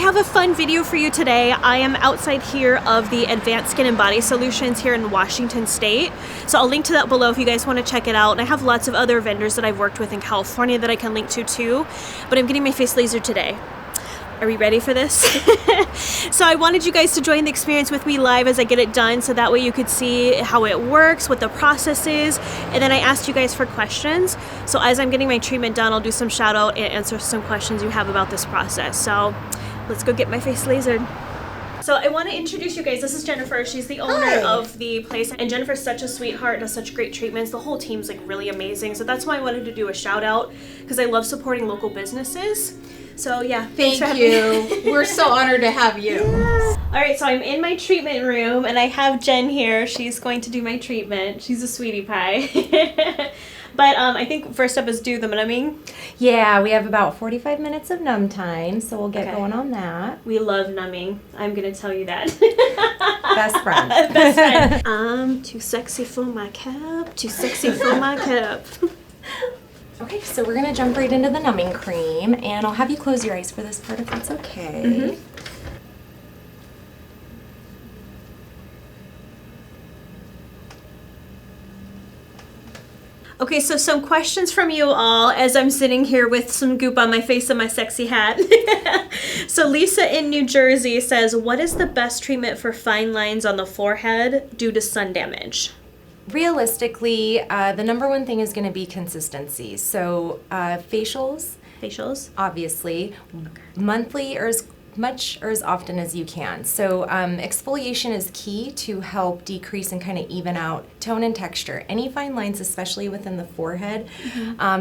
have a fun video for you today. I am outside here of the Advanced Skin and Body Solutions here in Washington State. So I'll link to that below if you guys want to check it out. And I have lots of other vendors that I've worked with in California that I can link to too. But I'm getting my face lasered today. Are we ready for this? So I wanted you guys to join the experience with me live as I get it done, so that way you could see how it works, what the process is, and then I asked you guys for questions. So as I'm getting my treatment done, I'll do some shout out and answer some questions you have about this process. So let's go get my face lasered. So I want to introduce you guys. This is Jennifer. She's the owner of the place. And Jennifer's such a sweetheart, does such great treatments. The whole team's like really amazing. So that's why I wanted to do a shout out, because I love supporting local businesses. So yeah, thanks for having me. We're so honored to have you. Yes. All right, so I'm in my treatment room and I have Jen here. She's going to do my treatment. She's a sweetie pie. But I think first up is do the numbing. Yeah, we have about 45 minutes of numb time, so we'll get going on that. We love numbing. I'm going to tell you that. Best friend. Best friend. I'm too sexy for my cup, too sexy for my cup. Okay, so we're going to jump right into the numbing cream, and I'll have you close your eyes for this part if that's okay. Mm-hmm. Okay, so some questions from you all as I'm sitting here with some goop on my face and my sexy hat. So Lisa in New Jersey says, what is the best treatment for fine lines on the forehead due to sun damage? Realistically, the number one thing is going to be consistency. So facials, obviously, monthly or as much or as often as you can. So exfoliation is key to help decrease and kind of even out tone and texture. Any fine lines, especially within the forehead,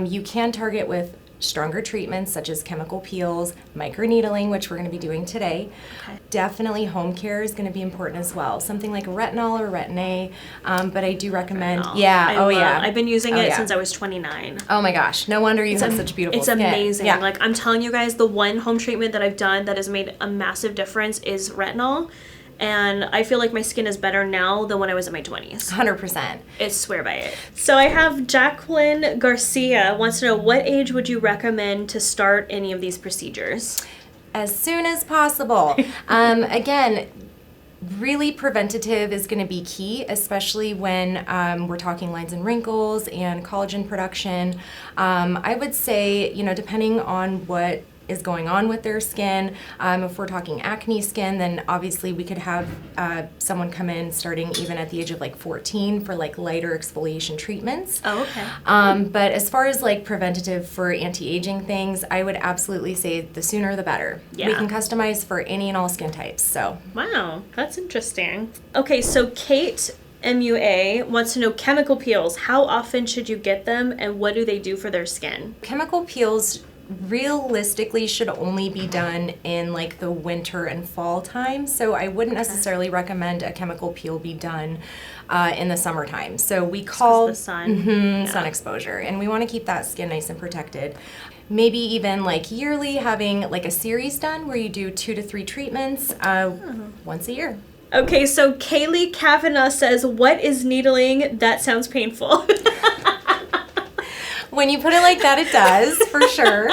you can target with stronger treatments such as chemical peels, microneedling, which we're going to be doing today. Okay. Definitely home care is going to be important as well. Something like retinol or Retin-A, but I do recommend, I've been using it since I was 29. Oh my gosh, no wonder you have such beautiful skin. It's amazing. Yeah. Like I'm telling you guys, the one home treatment that I've done that has made a massive difference is retinol. And I feel like my skin is better now than when I was in my 20s. 100%. I swear by it. So I have Jacqueline Garcia wants to know, what age would you recommend to start any of these procedures? As soon as possible. Again, really preventative is going to be key, especially when we're talking lines and wrinkles and collagen production. I would say, depending on what is going on with their skin. If we're talking acne skin, then obviously we could have someone come in starting even at the age of like 14 for like lighter exfoliation treatments. Oh, okay. But as far as like preventative for anti-aging things, I would absolutely say the sooner the better. Yeah. We can customize for any and all skin types. So. Wow, that's interesting. Okay, so Kate MUA wants to know chemical peels. How often should you get them and what do they do for their skin? Chemical peels realistically should only be done in like the winter and fall time, so I wouldn't necessarily recommend a chemical peel be done in the summertime. So we call the sun. Sun exposure, and we want to keep that skin nice and protected. Maybe even like yearly, having like a series done where you do 2 to 3 treatments once a year. Okay, so Kaylee Kavanaugh says, what is needling? That sounds painful. When you put it like that, it does, for sure.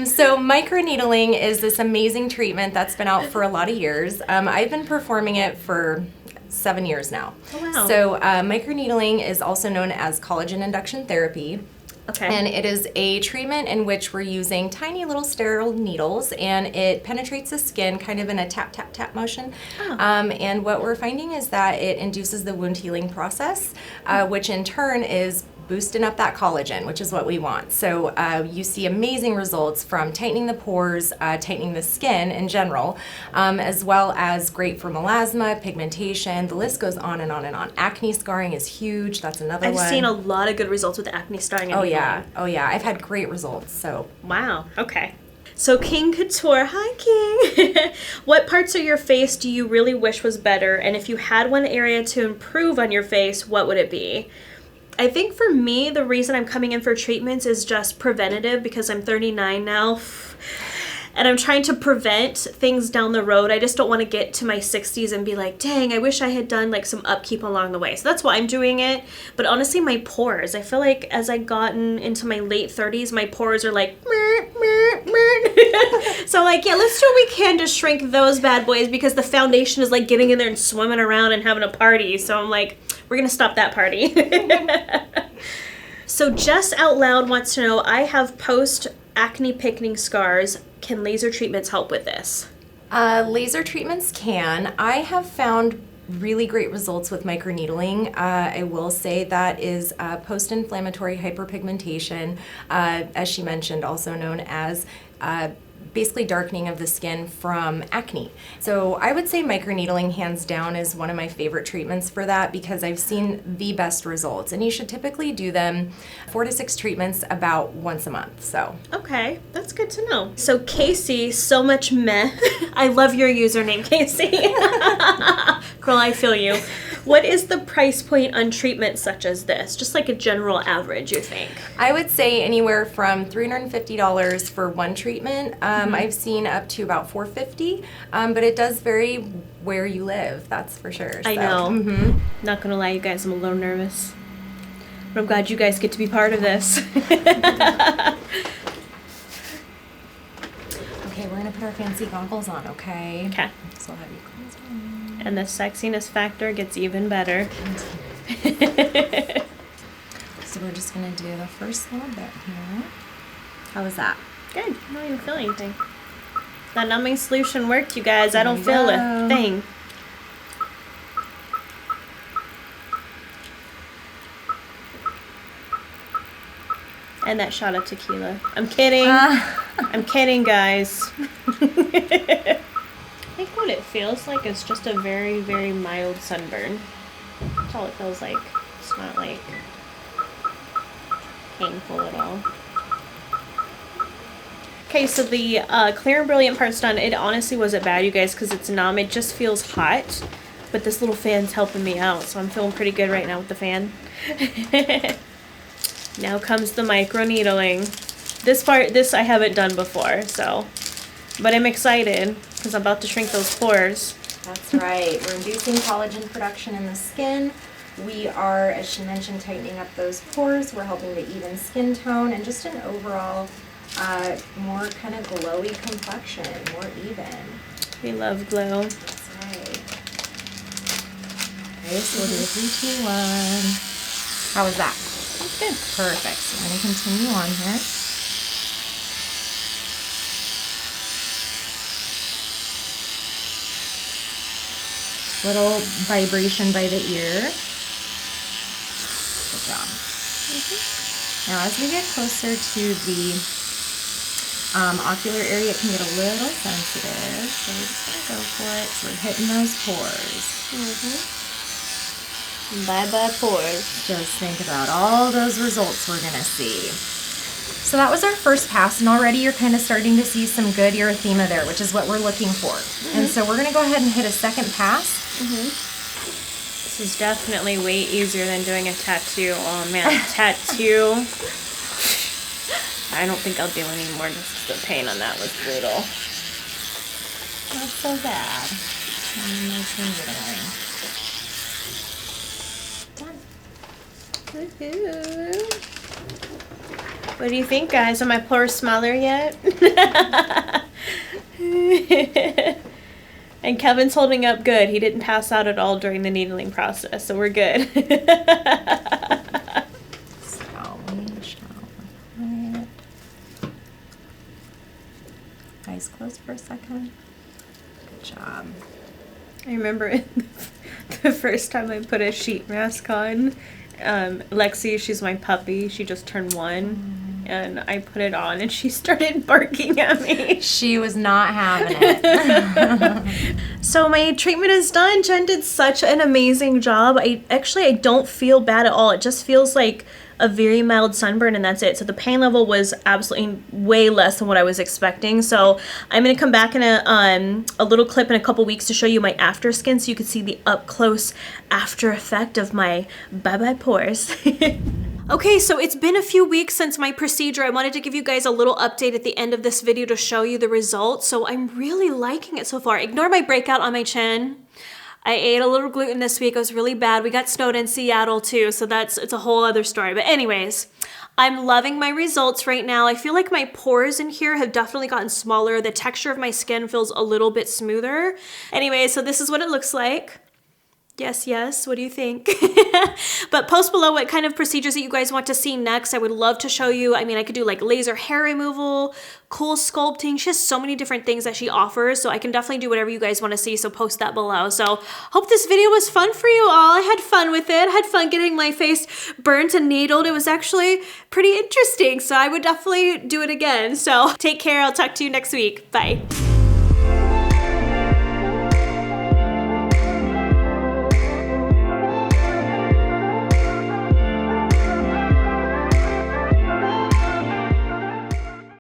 So microneedling is this amazing treatment that's been out for a lot of years. I've been performing it for 7 years now. Oh, wow. So microneedling is also known as collagen induction therapy. Okay. And it is a treatment in which we're using tiny little sterile needles, and it penetrates the skin kind of in a tap, tap, tap motion. Oh. And what we're finding is that it induces the wound healing process, which in turn is boosting up that collagen, which is what we want. So you see amazing results from tightening the pores, tightening the skin in general, as well as great for melasma, pigmentation, the list goes on and on and on. Acne scarring is huge, that's another one. I've seen a lot of good results with acne scarring. Oh yeah, I've had great results, so. Wow, okay. So King Couture, hi King. What parts of your face do you really wish was better? And if you had one area to improve on your face, what would it be? I think for me, the reason I'm coming in for treatments is just preventative, because I'm 39 now. And I'm trying to prevent things down the road. I just don't want to get to my 60s and be like, dang, I wish I had done like some upkeep along the way. So that's why I'm doing it. But honestly, my pores, I feel like as I gotten into my late 30s, my pores are like, meh, meh, So like, yeah, let's do what we can to shrink those bad boys because the foundation is like getting in there and swimming around and having a party. So I'm like, we're gonna stop that party. So Just Out Loud wants to know, I have post-acne picking scars. Can laser treatments help with this? Laser treatments can. I have found really great results with microneedling. I will say that is post-inflammatory hyperpigmentation, as she mentioned, also known as basically darkening of the skin from acne. So I would say microneedling hands down is one of my favorite treatments for that because I've seen the best results. And you should typically do them 4 to 6 treatments about once a month. So okay, that's good to know. So Casey, so much meh. I love your username, Casey. Girl, I feel you. What is the price point on treatments such as this? Just like a general average, you think? I would say anywhere from $350 for one treatment. I've seen up to about $450, but it does vary where you live, that's for sure. I know. Not gonna lie, you guys, I'm a little nervous. But I'm glad you guys get to be part of this. Okay, we're gonna put our fancy goggles on, okay? Okay. So I'll have you close one. And the sexiness factor gets even better. So we're just gonna do the first little bit here. How was that? Good. I don't even feel anything. That numbing solution worked, you guys. I don't There feel you a go. thing. And that shot of tequila. I'm kidding. I'm kidding, guys. I think what it feels like is just a very, very mild sunburn. That's all it feels like. It's not like painful at all. Okay, so the Clear and Brilliant part's done. It honestly wasn't bad, you guys, because it's numb. It just feels hot. But this little fan's helping me out, so I'm feeling pretty good right now with the fan. Now comes the micro needling. This I haven't done before, so. But I'm excited, because I'm about to shrink those pores. That's right. We're inducing collagen production in the skin. We are, as she mentioned, tightening up those pores. We're helping to even skin tone and just an overall more kind of glowy complexion, more even. We love glow. That's right. Okay, so we'll do 3, 2, 1. How was that? That's good. Perfect. So we're going to continue on here. Little vibration by the ear. Good job. Now as we get closer to the ocular area, it can get a little sensitive, so we're just going to go for it. So we're hitting those pores. Bye-bye pores. Just think about all those results we're going to see. So that was our first pass, and already you're kind of starting to see some good erythema there, which is what we're looking for. And so we're going to go ahead and hit a second pass. This is definitely way easier than doing a tattoo. Oh man, tattoo. I don't think I'll do any more. Just the pain on that was brutal. Not so bad. Nice and whittling. Done. Woohoo. What do you think, guys? Are my pores smaller yet? And Kevin's holding up good. He didn't pass out at all during the needling process, so we're good. Eyes closed for a second. Good job. I remember the first time I put a sheet mask on, Lexi, she's my puppy, she just turned 1, and I put it on and she started barking at me. She was not having it. So my treatment is done. Jen did such an amazing job. I don't feel bad at all. It just feels like a very mild sunburn and that's it. So the pain level was absolutely way less than what I was expecting. So I'm going to come back in a little clip in a couple weeks to show you my after skin so you can see the up close after effect of my bye-bye pores. Okay, so it's been a few weeks since my procedure. I wanted to give you guys a little update at the end of this video to show you the results. So I'm really liking it so far. Ignore my breakout on my chin. I ate a little gluten this week. It was really bad. We got snowed in Seattle too, so it's a whole other story. But anyways, I'm loving my results right now. I feel like my pores in here have definitely gotten smaller. The texture of my skin feels a little bit smoother. Anyway, so this is what it looks like. Yes, yes, what do you think? But post below what kind of procedures that you guys want to see next. I would love to show you. I mean, I could do like laser hair removal, cool sculpting. She has so many different things that she offers, so I can definitely do whatever you guys want to see, so post that below. So hope this video was fun for you all. I had fun with it. I had fun getting my face burnt and needled. It was actually pretty interesting, so I would definitely do it again. So take care. I'll talk to you next week. Bye.